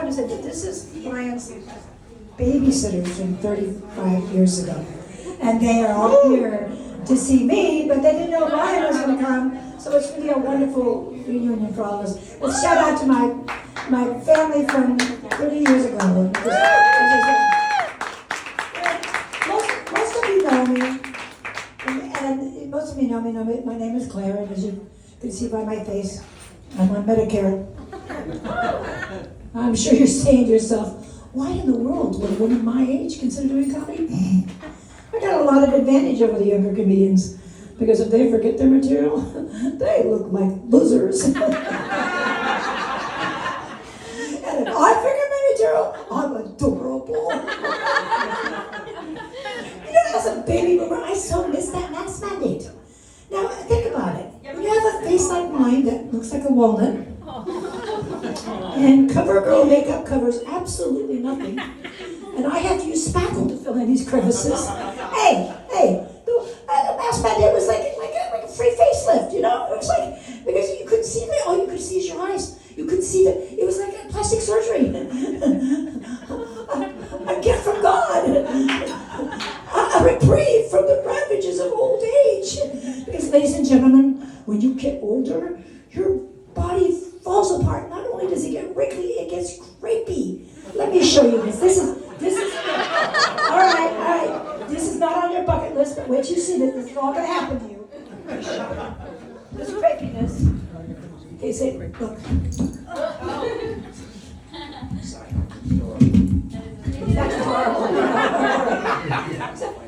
and said, this is Brian's babysitters from 35 years ago. And they are all here to see me, but they didn't know Brian was going to come. So it's really a wonderful reunion for all of us. Well, shout out to my family from 30 years ago. Most of you know me, and most of you know me. My name is Claire, and as you can see by my face, I'm on Medicare. I'm sure you're saying to yourself, why in the world would a woman my age consider doing comedy? I got a lot of advantage over the younger comedians, because if they forget their material, they look like losers. And if I forget my material, I'm adorable. You know, as a baby boomer, I so miss that mask mandate. Now, think about it. When you have a face like mine that looks like a walnut, and CoverGirl makeup covers absolutely nothing, and I have to use spackle to fill in these crevices. Hey, the mask mandate was like a free facelift, you know? It was like, because you couldn't see me, all you could see is your eyes. You couldn't see it was like a plastic surgery. A gift from God. A reprieve from the ravages of old age. Because, ladies and gentlemen, when you get older, your body falls apart. Not only does it get wrinkly, it gets crepey. Let me show you this. This is all right. This is not on your bucket list, but wait till you see this. This is all going to happen to you. This crepiness. Okay, say, look. Sorry. That's horrible.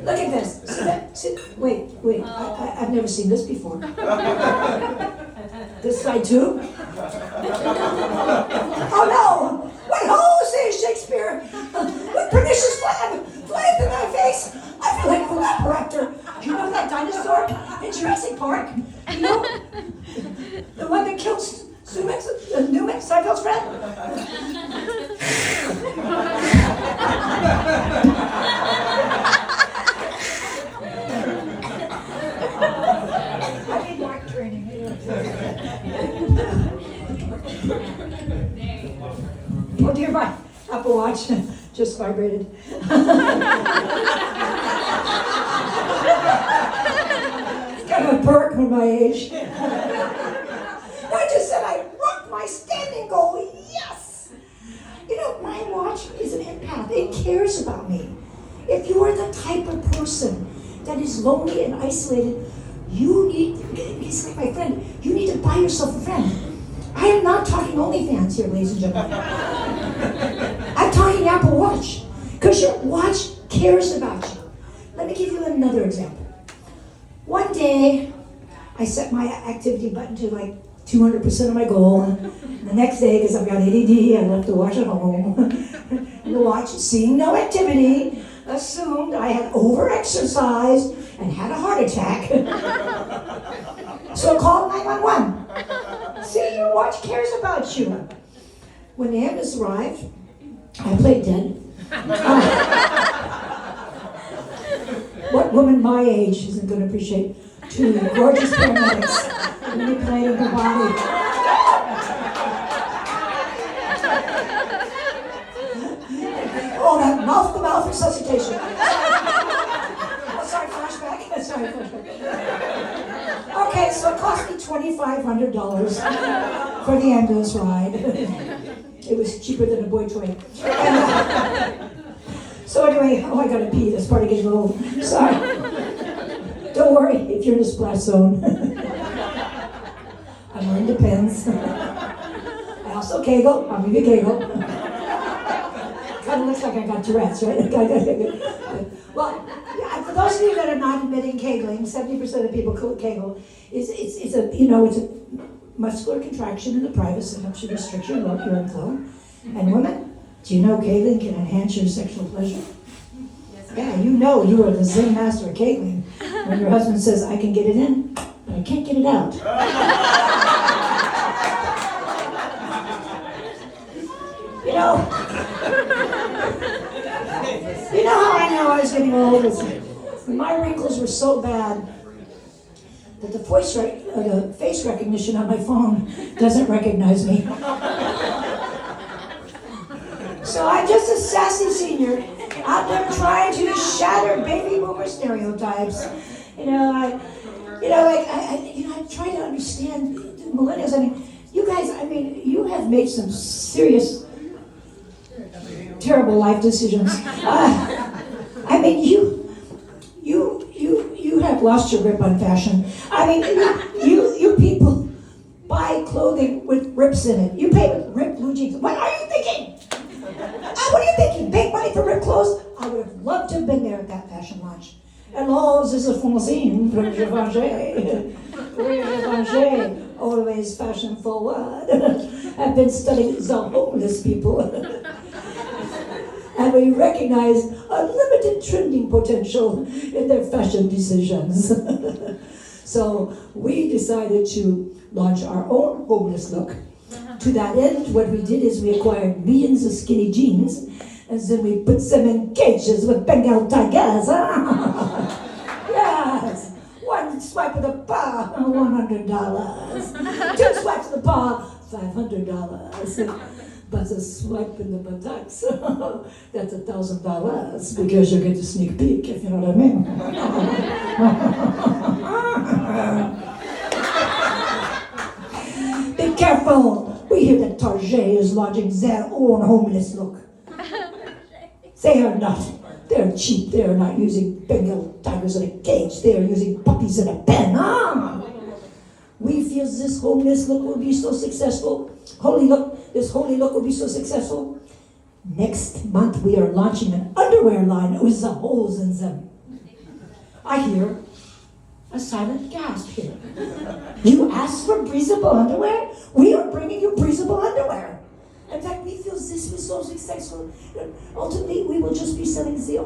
Look at this. Wait. I've never seen this before. This side too? Oh no! What ho, says Shakespeare! With pernicious fly through my face! I feel like a Velociraptor. You know that dinosaur in Jurassic Park? You know? The one that kills Newman, Seinfeld's friend? I need mark training. Oh dear, my Apple Watch just vibrated. Kind of a perk with my age. I just said I rocked my standing goal. Yes! You know, my watch is an empath. It cares about me. If you are the type of person that is lonely and isolated, it's like my friend, you need to buy yourself a friend. I am not talking OnlyFans here, ladies and gentlemen. I'm talking Apple Watch, because your watch cares about you. Let me give you another example. One day, I set my activity button to like 200% of my goal. And the next day, because I've got ADD, I left the watch at home. And the watch, seeing no activity, assumed I had over-exercised and had a heart attack. So I called 911. See, your watch cares about you. When the ambulance arrived, I played dead. What woman my age isn't going to appreciate two gorgeous paramedics manipulating her body? Oh, that mouth-to-mouth resuscitation. Oh, sorry, flashback. Okay, so it cost me $2,500 for the ambulance ride. It was cheaper than a boy toy. So anyway, I gotta pee. This part of getting old. Sorry. Don't worry if you're in the splash zone. I'm wearing Depends. I also kegel. I'll give you kegel. Kind of looks like I got Tourette's, right? Well, yeah, for those of you that are not admitting kegling, 70% of people kegel. It's a muscular contraction in the private that helps you restrict your urine flow. And women, do you know kegling can enhance your sexual pleasure? Yes, yeah, you know you are the Zen master of kegling. When your husband says, I can get it in, but I can't get it out. You know how I know I was getting old? When my wrinkles were so bad that the face recognition on my phone doesn't recognize me. So I'm just a sassy senior out there trying to shatter baby boomer stereotypes. I try to understand the millennials. I mean, you guys, you have made some serious, terrible life decisions. You have lost your grip on fashion. You people buy clothing with rips in it. You pay with ripped blue jeans. What are you thinking? What are you thinking? Pay money for ripped clothes? I would have loved to have been there at that fashion launch. Alors, this is Francine from Givenchy. Always fashion forward. I've been studying the homeless people. And we recognize unlimited trending potential in their fashion decisions. So we decided to launch our own homeless look. To that end, what we did is we acquired millions of skinny jeans, and then we put them in cages with Bengal tigers. Yes. One swipe of the paw, $100. Two swipes of the paw, $500. But a swipe in the buttocks, that's $1,000 because you get a sneak peek, if you know what I mean. Be careful. We hear that Target is launching their own homeless look. They are not. They're cheap. They are not using Bengal tigers in a cage. They are using puppies in a pen. We feel this homeless look will be so successful. This holy look will be so successful. Next month we are launching an underwear line with the holes in them. I hear a silent gasp here. You asked for breathable underwear? We are bringing you breathable underwear. In fact, we feel this was so successful. Ultimately, we will just be selling the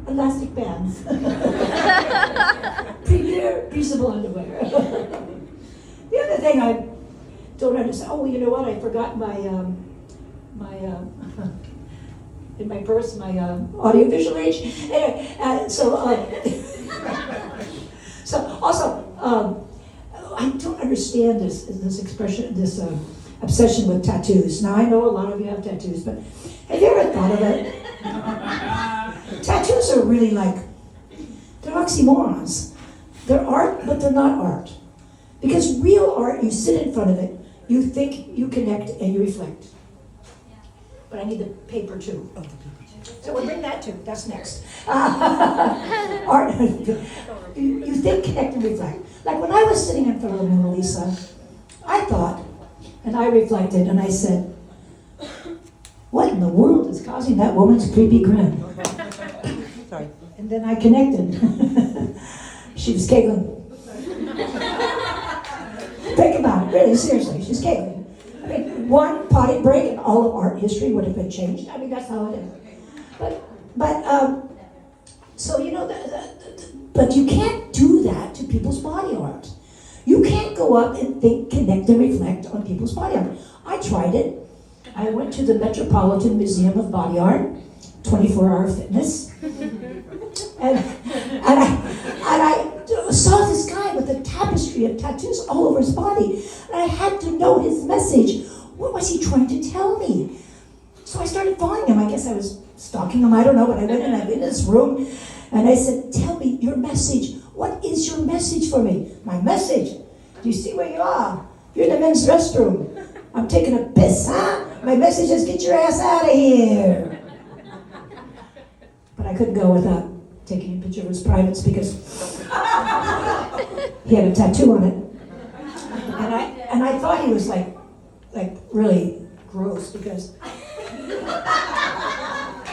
elastic bands. Premier breathable underwear. The other thing I don't understand. Oh, you know what? I forgot my in my purse my audiovisual age. Anyway, so also I don't understand this expression, this obsession with tattoos. Now I know a lot of you have tattoos, but have you ever thought of it? Tattoos are really they're oxymorons. They're art, but they're not art. Because real art, you sit in front of it, you think, you connect, and you reflect. But I need the paper too. So we'll bring that too. That's next. Art. You think, connect, and reflect. Like when I was sitting in front of the Mona Lisa, I thought, and I reflected, and I said, what in the world is causing that woman's creepy grin? Sorry. And then I connected. She was giggling. Think about it, really, seriously, she's giggling. I mean, one potty break and all of art history would have been changed. I mean, that's how it is. So but you can't do that to people's body art. You can't go up and think, connect, and reflect on people's body art. I tried it. I went to the Metropolitan Museum of Body Art, 24-hour fitness, and I saw this guy with a tapestry of tattoos all over his body, and I had to know his message. What was he trying to tell me? So I started following him. I guess I was stalking him. I don't know, but I went and I've been in this room, and I said, tell me your message. What is your message for me? My message? Do you see where you are? You're in the men's restroom. I'm taking a piss, huh? My message is get your ass out of here. But I couldn't go without taking a picture of his privates because he had a tattoo on it. And I thought he was like really gross because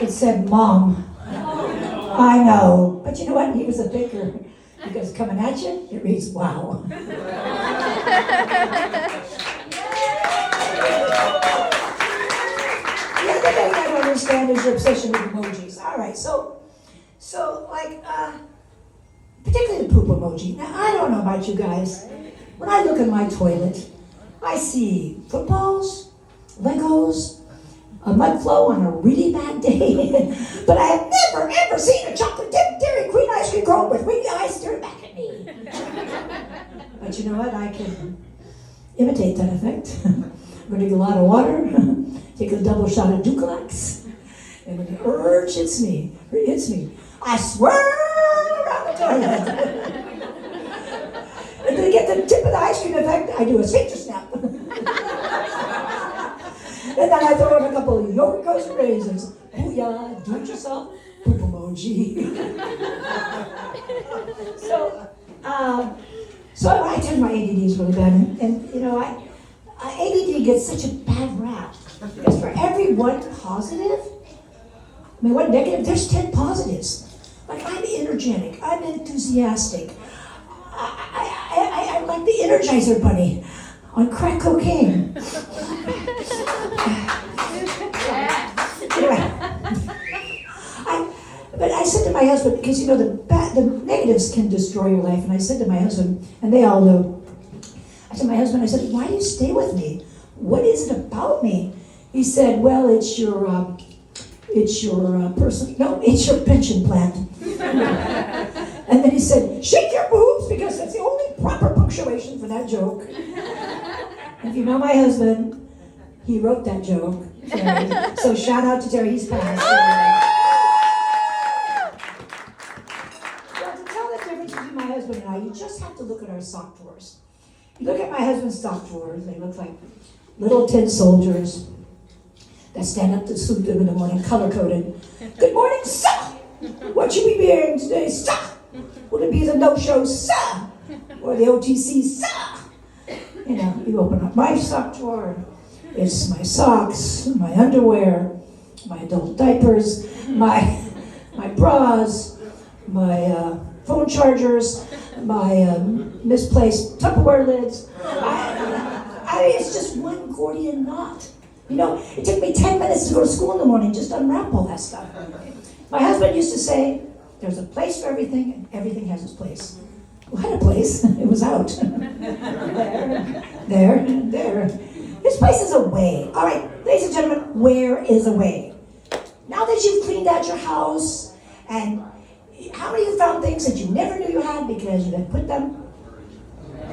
it said mom. I know. But you know what? He was a thinker. Because coming at you, it reads wow. The other thing I don't understand is your obsession with emojis. All right, so particularly the poop emoji. Now, I don't know about you guys. When I look in my toilet, I see footballs, Legos, a mud flow on a really bad day. But I have never, ever seen a chocolate dipped Dairy Queen ice cream cone with winky eyes staring back at me. But you know what? I can imitate that effect. I'm going to get a lot of water, take a double shot of Ducalax, And when the urge hits me, I swerve around the toilet. And to get the tip of the ice cream effect, I do a sphincter snap. And then I throw in a couple of yogurt coast raisins. Booyah, do it yourself, poop emoji. So I tell you my ADD is really bad. And you know, ADD gets such a bad rap. Because for every one positive, I mean, one negative, there's 10 positives. Like, I'm energetic, I'm enthusiastic. I'm like the Energizer Bunny on crack cocaine. Anyway, but I said to my husband, because you know the negatives can destroy your life, and I said to my husband, and they all know, I said to my husband, I said, why do you stay with me? What is it about me? He said, well, it's your pension plan. And then he said, shake your boobs, because that's the only proper punctuation for that joke. If you know my husband, he wrote that joke. So shout out to Terry, he's passed. Well, to tell the difference between my husband and I, you just have to look at our sock drawers. You look at my husband's sock drawers, they look like little tin soldiers that stand up to salute them in the morning, color-coded. Good morning, sir! What should we be wearing today, sir? Will it be the no-show, sir? Or the OTC, sir? You know, you open up my sock drawer, it's my socks, my underwear, my adult diapers, my bras, my phone chargers, my misplaced Tupperware lids. It's just one Gordian knot. You know, it took me 10 minutes to go to school in the morning just to unwrap all that stuff. My husband used to say, there's a place for everything, and everything has its place. Well, I had a place. It was out. there. This place is a way. All right, ladies and gentlemen, where is a way? Now that you've cleaned out your house, and how many of you found things that you never knew you had because you had put them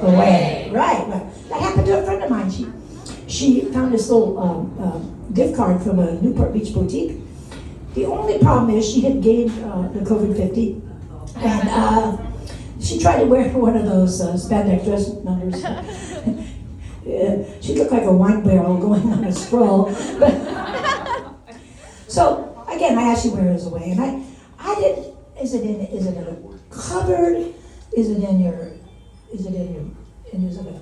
away? Right. Well, that happened to a friend of mine. She found this little gift card from a Newport Beach boutique. The only problem is she had gained the COVID-50, and she tried to wear one of those spandex dress numbers. She looked like a wine barrel going on a stroll. So again, I asked you where is the way, and I did. Is it in a cupboard? Is it in a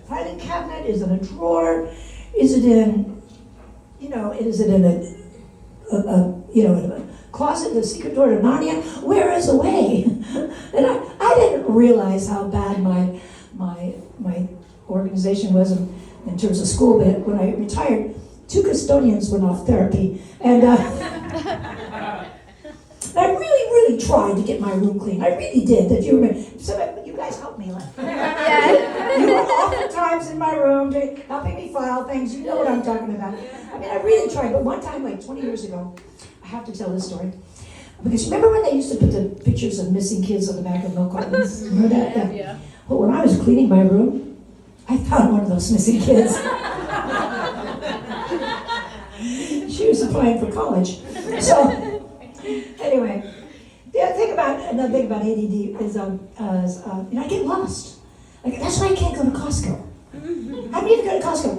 filing cabinet? Is it a drawer? Is it in a closet, the secret door to Narnia? Where is the way? And I didn't realize how bad my organization was in terms of school, but when I retired, 2 custodians went off therapy, and I really tried to get my room clean. I really did. If you remember, you guys helped me. Yeah. You were oftentimes in my room helping me file things. You know what I'm talking about. I mean, I really tried. But one time, like 20 years ago, I have to tell this story. Because remember when they used to put the pictures of missing kids on the back of milk cartons? Remember that? Yeah. Well, when I was cleaning my room, I found one of those missing kids. She was applying for college. So, anyway, another thing about ADD is I get lost. Like, that's why I can't go to Costco. I need to go to Costco.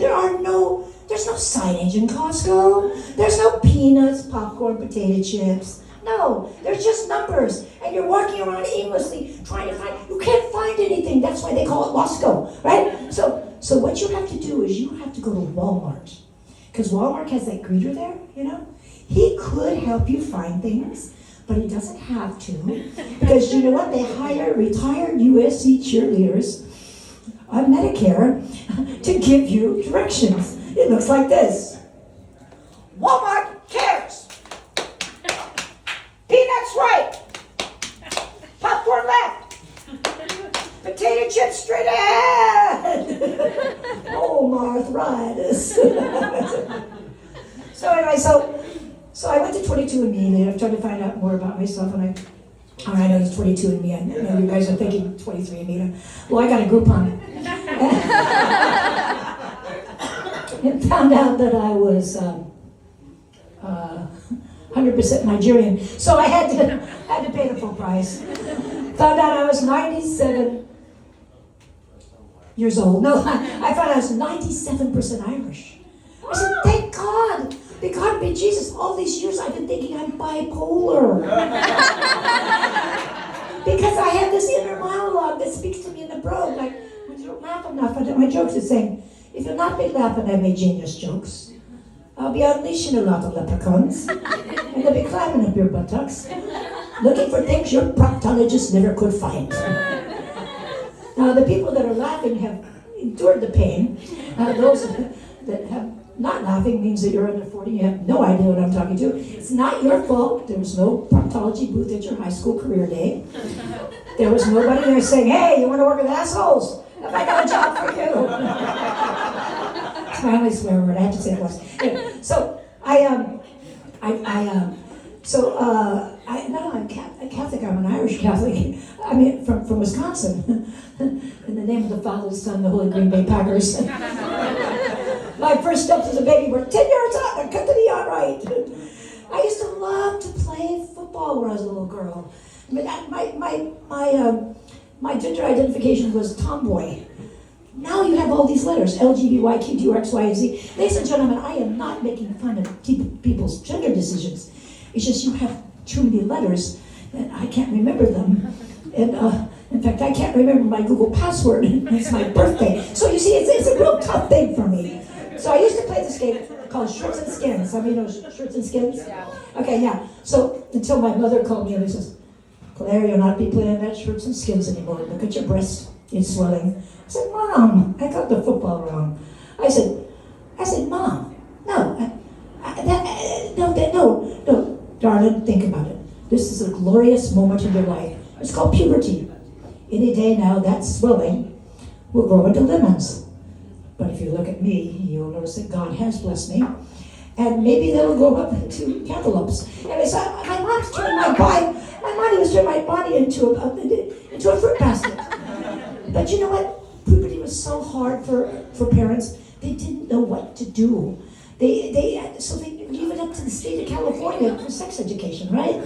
There's no signage in Costco. There's no peanuts, popcorn, potato chips. No, there's just numbers. And you're walking around aimlessly trying to you can't find anything. That's why they call it Costco, right? So what you have to do is you have to go to Walmart. Because Walmart has that greeter there, you know? He could help you find things, but he doesn't have to. Because you know what? They hire retired USC cheerleaders on Medicare to give you directions. It looks like this. Walmart cares. Peanuts right. Popcorn left. Potato chips straight ahead. Oh, arthritis. So anyway, so I went to 22andMe, and I'm trying to find out more about myself, and I know it's 22andMe. I know you guys are thinking 23andMe. Well, I got a Groupon. And found out that I 100% Nigerian. So I had to pay the full price. Found out I was 97 years old. No, I found I was 97% Irish. I said, thank God. Thank God be Jesus. All these years I've been thinking I'm bipolar. Because I have this inner monologue that speaks to me in the brogue. Like, when you don't laugh enough at my jokes, it's saying, if you'll not be laughing at my genius jokes, I'll be unleashing a lot of leprechauns. And they'll be climbing up your buttocks, looking for things your proctologist never could find. Now, the people that are laughing have endured the pain. Those that have not laughing means that you're under 40, you have no idea what I'm talking to. It's not your fault. There was no proctology booth at your high school career day. There was nobody there saying, hey, you want to work with assholes? Have I got a job for you? It's my only swear word. I have to say it once. Anyway, so I'm Catholic. I'm an Irish Catholic. I mean, from Wisconsin. In the name of the Father, the Son, the Holy Green Bay Packers. My first steps as a baby were 10 yards out and cut to the yard right. I used to love to play football when I was a little girl. I mean, my gender identification was tomboy. Now you have all these letters, L, G, B, Y, Q, Q, X, Y, and Z. Ladies and gentlemen, I am not making fun of people's gender decisions. It's just you have too many letters, and I can't remember them. And in fact, I can't remember my Google password. It's my birthday. So you see, it's a real tough thing for me. So I used to play this game called Shirts and Skins. Some of you know Shirts and Skins? Yeah. Okay, yeah. So until my mother called me and says, Claire, you'll not be playing that Shirts and Skins anymore. Look at your breast. It's swelling. I said, Mom, I got the football wrong. I said, Mom, no, no, darling, think about it. This is a glorious moment in your life. It's called puberty. Any day now, that swelling will grow into lemons. But if you look at me, you'll notice that God has blessed me. And maybe they'll grow up into cantaloupes. And so my mom's turning my body was turning my body into a fruit basket. But you know what? Puberty was so hard for parents. They didn't know what to do. So they leave it up to the state of California for sex education, right?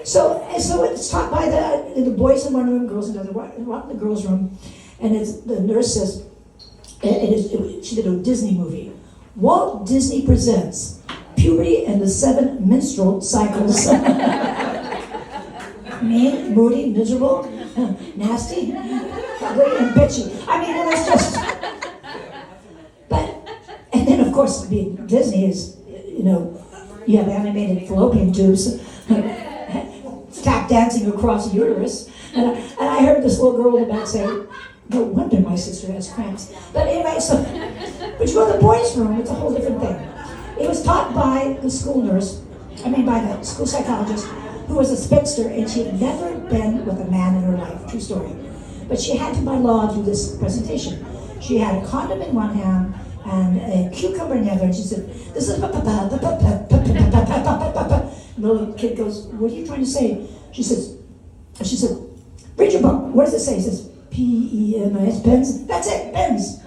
So it's taught by the boys in one room, girls in another, in the girls' room, and the nurse says, she did a Disney movie. Walt Disney presents Puberty and the 7 Menstrual Cycles. Mean, moody, miserable, nasty, ugly, and bitchy. I mean, it was just. And then, of course, Disney is, you have animated fallopian tubes tap dancing across the uterus. And I heard this little girl in the back say, no wonder my sister has cramps. But anyway, but you go to the boys' room, it's a whole different thing. It was taught by the by the school psychologist, who was a spinster, and she had never been with a man in her life, true story. But she had to, by law, do this presentation. She had a condom in one hand and a cucumber in the other, and she said, this is and the little kid goes, what are you trying to say? She said, read your book. What does it say? It says, P-E-N-I-S, pens. That's it, pens.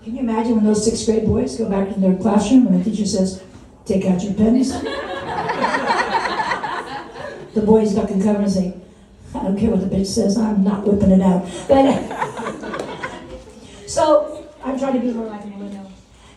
Can you imagine when those 6th grade boys go back to their classroom and the teacher says, take out your pens? The boys duck and cover and say, I don't care what the bitch says, I'm not whipping it out. So I'm trying to be more like a millennial.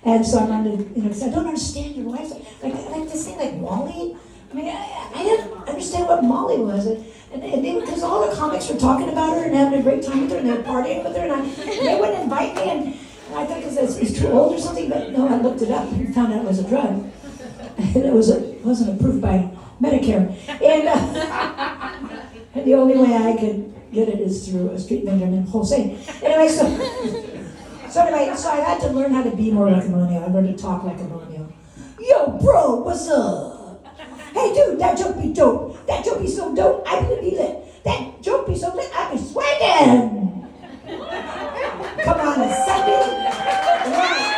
And so I'm on to, because I don't understand your life. Like this thing like Molly. I mean, I didn't understand what Molly was. Because all the comics were talking about her and having a great time with her and they were partying with her. And they wouldn't invite me. And I thought because it's too old or something. But no, I looked it up and found out it was a drug. And it wasn't approved by Medicare. And the only way I could get it is through a street vendor named Jose. Anyway, so I had to learn how to be more like a millennial. I learned to talk like a millennial. Yo, bro, what's up? Hey, dude, that joke be dope. That joke be so dope, I be lit. That joke be so lit, I be swagging. Come on, a second. Right.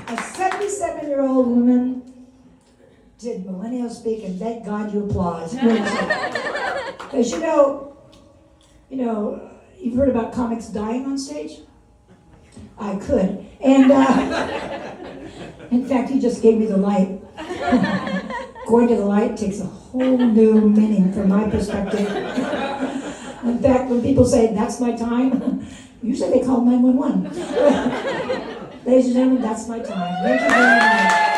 A 77-year-old woman did millennial speak, and thank God you applaud. Because you've heard about comics dying on stage? I could. And in fact, he just gave me the light. Going to the light takes a whole new meaning from my perspective. In fact, when people say, that's my time, usually they call 911. Ladies and gentlemen, that's my time. Thank you very much.